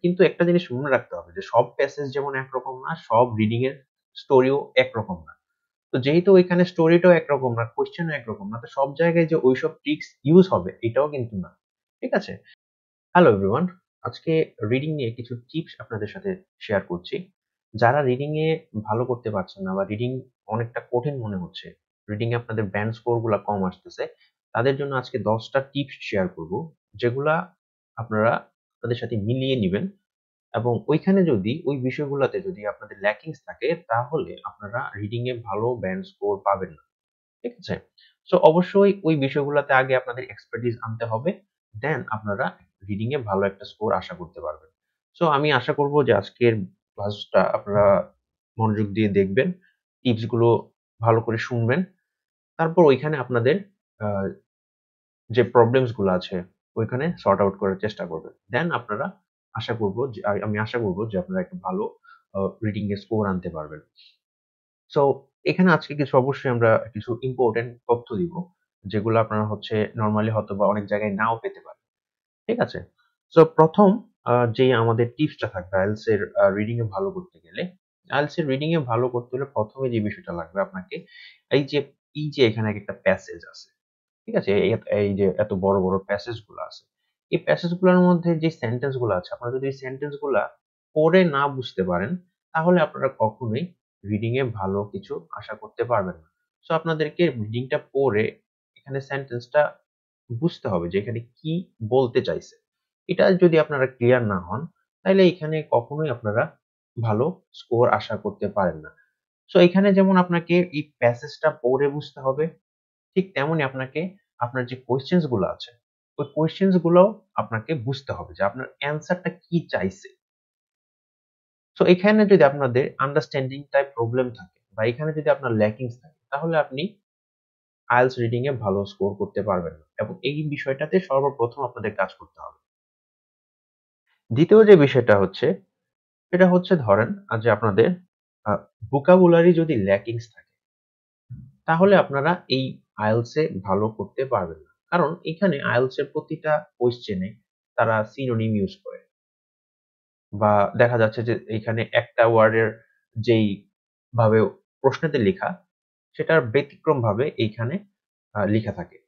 কিন্তু একটা জিনিস মনে রাখতে হবে যে সব প্যাসেজ যেমন একরকম না, সব রিডিং এর স্টোরিও একরকম না। তো যেহেতু এখানে স্টোরিটাও একরকম না, কোয়েশ্চেনও একরকম না, তো সব জায়গায় যে ওইসব ট্রিক্স ইউজ হবে এটাও কিন্তু না। ঠিক আছে? হ্যালো এভরিওয়ান, আজকে রিডিং নিয়ে কিছু টিপস আপনাদের সাথে শেয়ার করছি। যারা রিডিং এ ভালো করতে পারছেন না বা রিডিং অনেকটা কঠিন মনে হচ্ছে, রিডিং এ আপনাদের ব্যান্ড স্কোর গুলা কম আসতেছে, তাদের জন্য আজকে 10টা টিপস শেয়ার করব, যেগুলা আপনারা তাদের সাথে মিলিয়ে নিবেন এবং ওইখানে যদি ওই বিষয়গুলোতে যদি আপনাদের ল্যাকিংস থাকে তাহলে আপনারা রিডিং এ ভালো ব্যান্ড স্কোর পাবেন না। ঠিক আছে? সো অবশ্যই ওই বিষয়গুলোতে আগে আপনাদের এক্সপার্টিস আনতে হবে। দেন আপনারা রিডিং এ ভালো একটা স্কোর আশা করতে পারবেন। সো আমি আশা করব যে আজকের ক্লাসটা আপনারা মনোযোগ দিয়ে দেখবেন। টিপস গুলো ভালো করে শুনবেন। তারপর ওইখানে আপনাদের আ যে প্রবলেমস গুলো আছে ওইখানে সর্ট আউট করার চেষ্টা করবেন। দেন আপনারা আশা করব যে আমি আশা করব যে আপনারা একটা ভালো রিডিং এর স্কোর আনতে পারবেন। সো এখানে আজকে কিছু অবশ্যই আমরা কিছু ইম্পোর্টেন্ট তথ্য দিব, যেগুলো আপনারা হচ্ছে নরমালি হয়তোবা অনেক জায়গায় নাও পেতে পারেন। ঠিক আছে? সো ১ম যে আমাদের টিপসটা থাকবে আইএলটিএস এর রিডিং এ ভালো করতে গেলে, আইএলটিএস এর রিডিং এ ভালো করতে হলে ১ম এ যে বিষয়টা লাগবে আপনাকে, এই যে এখানে একটা প্যাসেজ আছে। ঠিক আছে? এই যে এত বড়, বড় প্যাসেজ গুলো আছে। এই প্যাসেজ গুলোর মধ্যে যে সেন্টেন্স গুলো আছে, আপনারা যদি এই সেন্টেন্স গুলা পড়ে না বুঝতে পারেন, তাহলে আপনারা কখনোই রিডিং এ ভালো কিছু আশা করতে পারবেন না। সো আপনাদেরকে রিডিংটা পড়ে এখানে সেন্টেন্সটা বুঝতে হবে যে এখানে কি বলতে চাইছে। এটা যদি আপনারা ক্লিয়ার না হন, তাইলে এখানে কখনোই আপনারা ভালো স্কোর আশা করতে পারেন না। সো এখানে যেমন আপনাকে এই প্যাসেজটা পড়ে বুঝতে হবে, ঠিক তেমনই আপনাকে আপনার যে কোয়েশ্চেনস গুলো আছে, ওই কোয়েশ্চেনস গুলোও আপনাকে বুঝতে হবে যে আপনার অ্যান্সারটা কি চাইছে। সো এখানে যদি আপনাদের আন্ডারস্ট্যান্ডিং টাইপ প্রবলেম থাকে বা এখানে যদি আপনার ল্যাকিংস থাকে, তাহলে আপনি আইএলটিএস রিডিং এ ভালো স্কোর করতে পারবেন না এবং এই বিষয়টাতে সর্বপ্রথম আপনাদের কাজ করতে হবে। দ্বিতীয় যে বিষয়টা হচ্ছে, সেটা হচ্ছে ধরেন যে আপনাদের আ ভোকাবুলারি যদি ল্যাকিংস থাকে, তাহলে আপনারা এই আইএলটিএস এ ভালো করতে পারবেন না। কারণ এখানে আইএলটিএস এর প্রতিটা কোয়েশ্চেনে তারা সিনোনিম ইউজ করে। বা দেখা যাচ্ছে যে এখানে একটা ওয়ার্ডের যেই ভাবে প্রশ্নেতে লিখা, সেটার ব্যতিক্রমভাবে এইখানে লিখা থাকে।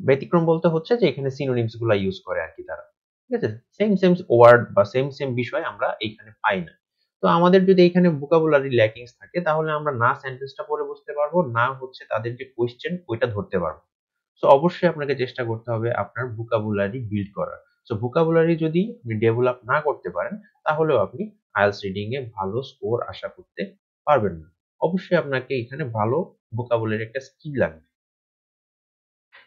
ব্যতিক্রম বলতে হচ্ছে যে এখানে সিনোনিমস গুলা ইউজ করে আরকি তারা। ঠিক আছে? সেম ওয়ার্ড বা সেম বিষয় আমরা এইখানে পাই না। তো আমাদের যদি এইখানে ভোকাবুলারি ল্যাকিংস থাকে, তাহলে আমরা না সেন্টেন্সটা পড়ে বুঝতে পারবো, না হচ্ছে তাদের যে কোয়েশ্চেন ওইটা ধরতে পারবো। সো অবশ্যই আপনাকে চেষ্টা করতে হবে আপনার ভোকাবুলারি বিল্ড করার। সো ভোকাবুলারি যদি আপনি ডেভেলপ না করতে পারেন, তাহলেও আপনি আইএলটিএস রিডিং এ ভালো স্কোর আশা করতে পারবেন না। অবশ্যই আপনাকে এখানে ভালো ভোকাবুলারি একটা স্কিল লাগবে।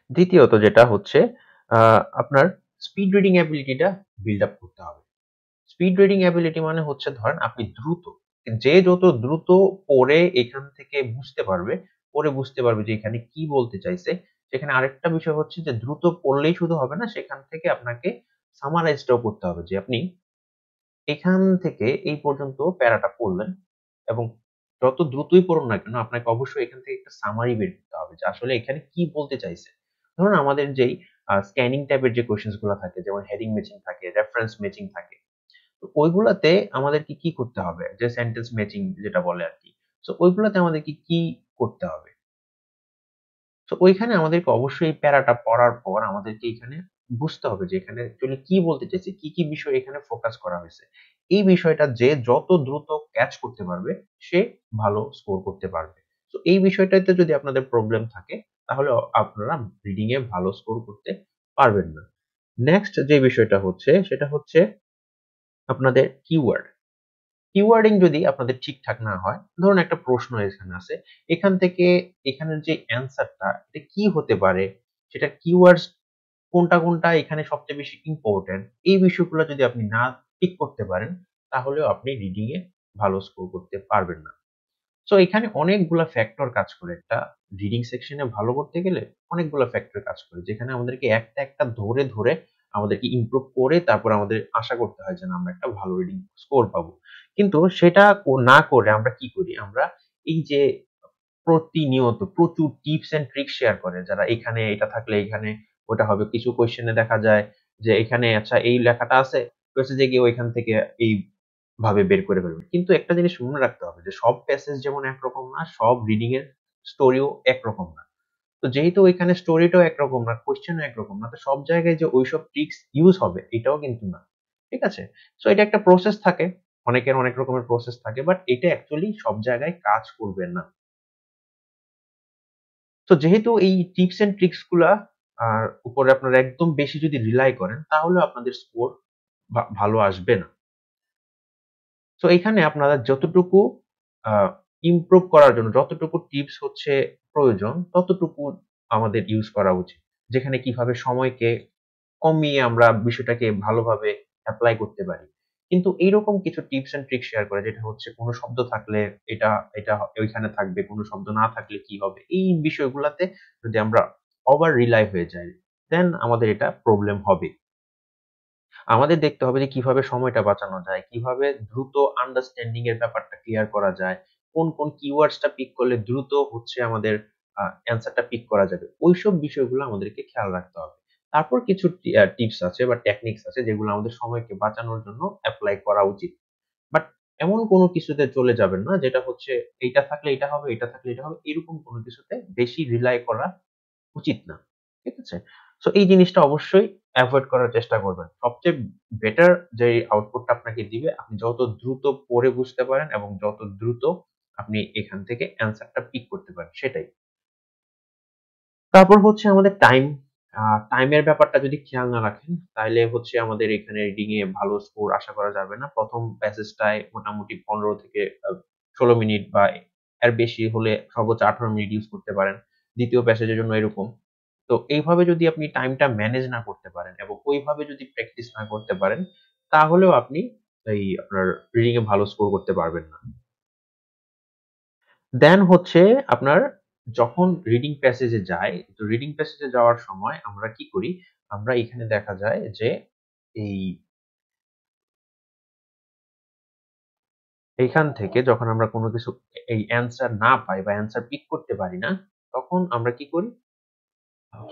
দ্বিতীয়ত যেটা হচ্ছে আপনার স্পিড রিডিং অ্যাবিলিটিটা বিল্ড আপ করতে হবে। স্পিড রিডিং অ্যাবিলিটি মানে হচ্ছে ধরেন আপনি দ্রুত, যে যত দ্রুত পড়ে এখান থেকে বুঝতে পারবে, পড়ে বুঝতে পারবে যে এখানে কি বলতে চাইছে। সেখানে আরেকটা বিষয় হচ্ছে যে দ্রুত পড়লেই শুধু হবে না, সেখান থেকে আপনাকে সামারাইজটাও করতে হবে যে আপনি এখান থেকে এই পর্যন্ত প্যারাটা পড়লেন এবং যত দ্রুতই পড়ুন না কেন আপনাকে অবশ্যই এখান থেকে একটা সামারি বের করতে হবে যে আসলে এখানে কি বলতে চাইছে। ধরুন আমাদের যেই স্ক্যানিং টাইপের যে কোয়েশ্চেনস গুলা থাকে, যেমন হেডিং ম্যাচিং থাকে, রেফারেন্স ম্যাচিং থাকে। তো ওইগুলাতে আমাদেরকে কি করতে হবে? যে সেন্টেন্স ম্যাচিং যেটা বলে আরকি। সো ওইগুলাতে আমাদেরকে কি করতে হবে? সো ওইখানে আমাদেরকে অবশ্যই এই প্যারাটা পড়ার পর আমাদেরকে এখানে বুঝতে হবে যে এখানে অ্যাকচুয়ালি কি বলতে চাইছে, কি বিষয় এখানে ফোকাস করা হয়েছে। এই বিষয়টা যে যত দ্রুত ক্যাচ করতে পারবে সে ভালো স্কোর করতে পারবে। সো এই বিষয়টাতে যদি আপনাদের প্রবলেম থাকে, তাহলে আপনারা রিডিং এ ভালো স্কোর করতে পারবেন না। নেক্সট যে বিষয়টা হচ্ছে সেটা হচ্ছে আপনাদের কিওয়ার্ড। কিওয়ার্ডিং যদি আপনাদের ঠিকঠাক না হয়, ধরুন একটা প্রশ্ন এখানে আছে, এখান থেকে এখানের যে অ্যান্সারটা এটা কি হতে পারে, সেটার কিওয়ার্ডস কোনটা এখানে সবচেয়ে বেশি ইম্পোর্টেন্ট, এই বিষয়গুলো যদি আপনি না ঠিক করতে পারেন, তাহলেও আপনি রিডিং এ ভালো স্কোর করতে পারবেন না। সো এখানে অনেকগুলা ফ্যাক্টর কাজ করে। একটা রিডিং সেকশনে ভালো করতে গেলে অনেকগুলা ফ্যাক্টর কাজ করে। যেখানে আমাদেরকে একটা ধরে আমাদেরকে ইমপ্রুভ করে তারপর আমাদের আশা করতে হয় যে না আমরা একটা ভালো রিডিং স্কোর পাবো। কিন্তু সেটা না করে আমরা কি করি? আমরা এই যে প্রতিনিয়ত প্রচুর টিপস অ্যান্ড ট্রিকস শেয়ার করে যারা এখানে এটা থাকলে এখানে ওটা হবে। কিছু কোয়েশ্চেনে দেখা যায় যে এখানে আচ্ছা এই লেখাটা আছে, প্যাসেজে গিয়ে ওইখান থেকে এই ভাবে বের করে ফেলবেন। কিন্তু একটা জিনিস মনে রাখতে হবে যে সব প্যাসেজ যেমন একরকম না, সব রিডিং এর স্টোরিও একরকম না। তো যেহেতু ওইখানে স্টোরিটাও একরকম না, কোয়েশ্চেনও একরকম না, তো সব জায়গায় যে ওইসব ট্রিক্স ইউজ হবে এটাও কিন্তু না। ঠিক আছে? সো এটা একটা প্রসেস থাকে। অনেকের অনেক রকমের প্রসেস থাকে। বাট এটা অ্যাকচুয়ালি সব জায়গায় কাজ করবে না। তো যেহেতু এই টিপস অ্যান্ড ট্রিকস গুলা উপরে আপনারা একদম বেশি যদি রিলাই করেন তাহলে আপনাদের স্কোর ভালো আসবে না। তো এখানে আপনারা যতটুকু আ ইমপ্রুভ করার জন্য যতটুকু টিপস হচ্ছে প্রয়োজন ততটুকু আমাদের ইউজ করা উচিত। যেখানে কিভাবে সময়কে কমিয়ে আমরা বিষয়টাকে ভালোভাবে এপ্লাই করতে পারি। কিন্তু এইরকম কিছু টিপস অ্যান্ড ট্রিক শেয়ার করা যেটা হচ্ছে কোন শব্দ থাকলে এটা এটা ওইখানে থাকবে, কোন শব্দ না থাকলে কি হবে? এই বিষয়গুলাতে যদি আমরা ওভার রিলাই হয়ে যাই, দেন আমাদের এটা প্রবলেম হবে। আমাদের দেখতে হবে যে কিভাবে সময়টা বাঁচানো যায়, কিভাবে দ্রুত আন্ডারস্ট্যান্ডিং এর ব্যাপারটা ক্লিয়ার করা যায়, কোন কিওয়ার্ডস টা পিক করলে দ্রুত হচ্ছে আমাদের অ্যান্সারটা পিক করা যাবে। ওইসব বিষয়গুলো আমাদেরকে খেয়াল রাখতে হবে। তারপর কিছু টিপস আছে বা টেকনিকস আছে যেগুলো আমাদের সময়কে বাঁচানোর জন্য এপ্লাই করা উচিত। বাট এমন কোনো কিছুতে চলে যাবেন না যেটা হচ্ছে এইটা থাকলে এটা হবে, এটা থাকলে এটা হবে, এরকম কোনো কিছুতে বেশি রিলাই করা উচিত না। ঠিক আছে? সো এই জিনিসটা অবশ্যই এভয়েড করার চেষ্টা করবেন। সবচেয়ে বেটার যে আউটপুটটা আপনাকে দিবে আপনি যত দ্রুত পড়ে বুঝতে পারেন এবং যত দ্রুত আপনি এখান থেকে অ্যান্সারটা পিক করতে পারেন সেটাই। তারপর হচ্ছে আমাদের টাইম। টাইমের ব্যাপারটা যদি খেয়াল না রাখেন, তাইলে হচ্ছে আমাদের এখানে রিডিং এ ভালো স্কোর আশা করা যাবে না। ১ম প্যাসেজটায় মোটামুটি ১৫ থেকে ১৬ মিনিট বা এর বেশি হলে সর্বোচ্চ ১৮ মিনিট ইউজ করতে পারেন। ২য় প্যাসেজের জন্য এরকম। তো এইভাবে যদি আপনি টাইমটা ম্যানেজ না করতে পারেন এবং ওইভাবে যদি প্র্যাকটিস না করতে পারেন, তাহলেও আপনি এই আপনার রিডিং এ ভালো স্কোর করতে পারবেন না। দেন হচ্ছে আপনার যখন রিডিং প্যাসেজ এ যাই, তো রিডিং প্যাসেজ এ যাওয়ার সময় আমরা কি করি? আমরা এখানে দেখা যায় যে এই এইখান থেকে যখন আমরা কোন কিছু এই অ্যান্সার না পাই বা অ্যান্সার পিক করতে পারি না, তখন আমরা কি করি?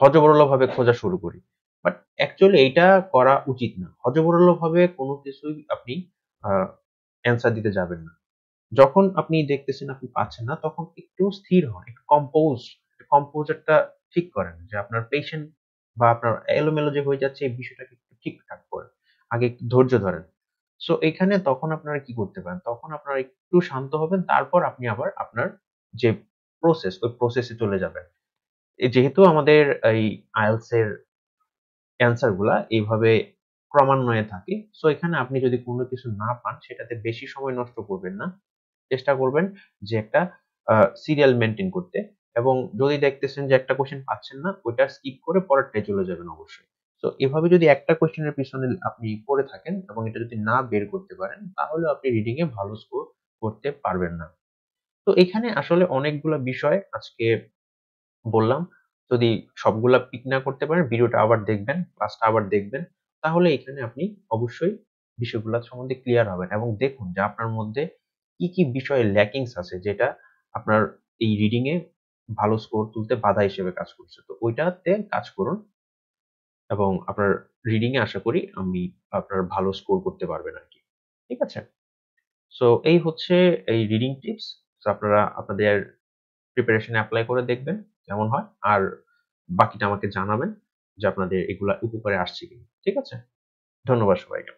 হযবরলভাবে খোঁজা শুরু করি। বাট অ্যাকচুয়ালি এইটা করা উচিত না। হযবরলভাবে কোন কিছুই আপনি আ অ্যান্সার দিতে যাবেন না। যখন আপনি দেখতেছেন আপনি পাচ্ছেন না, তখন একটু স্থির হন, একটু কম্পোজার টা ঠিক করেন যে আপনার পেশেন্ট বা আপনার এলোমেলো যে হয়ে যাচ্ছে এই বিষয়টাকে একটু ঠিকঠাক করেন। আগে একটু ধৈর্য ধরেন। সো এখানে তখন আপনারা কি করতে পারেন? তখন আপনারা একটু শান্ত হবেন। তারপর আপনি আবার আপনার যে প্রসেস, ওই প্রসেস এ চলে যাবেন। যেহেতু আমাদের এই IELTS এর অ্যান্সার গুলা এইভাবে ক্রমান্বয়ে থাকে। সো এখানে আপনি যদি কোনো কিছু না পান সেটাতে বেশি সময় নষ্ট করবেন না। চেষ্টা করবেন যে একটা সিরিয়াল মেইনটেইন করতে এবং যদি দেখতেছেন যে একটা কোয়েশ্চেন পাচ্ছেন না, ওইটা স্কিপ করে পরেরটায় চলে যাবেন অবশ্যই। সো এভাবে যদি একটা কোয়েশ্চেনের পিছনে আপনি পড়ে থাকেন এবং এটা যদি না বের করতে পারেন, তাহলে আপনি রিডিং এ ভালো স্কোর করতে পারবেন না। তো এখানে আসলে অনেকগুলা বিষয় আজকে বললাম। যদি সবগুলা পিক না করতে পারেন, ভিডিওটা আবার দেখবেন, ক্লাসটা আবার দেখবেন। তাহলে এখানে আপনি অবশ্যই বিষয়গুলা সম্বন্ধে ক্লিয়ার হবেন এবং দেখুন যে আপনার মধ্যে কি বিষয়ে ল্যাকিংস আছে যেটা আপনার এই রিডিং এ ভালো স্কোর তুলতে বাধা হিসেবে কাজ করছে। তো ওইটাতে কাজ করুন এবং আপনার রিডিং এ আশা করি আপনার ভালো স্কোর করতে পারবেন আরকি। ঠিক আছে? সো এই হচ্ছে এই রিডিং টিপস। সো আপনারা আপনাদের প্রিপারেশন এপ্লাই করে দেখবেন কেমন হয়। আর বাকিটা আমাকে জানাবেন যে আপনাদের এগুলা উপকারে আসছে কিনা। ঠিক আছে? ধন্যবাদ সবাইকে।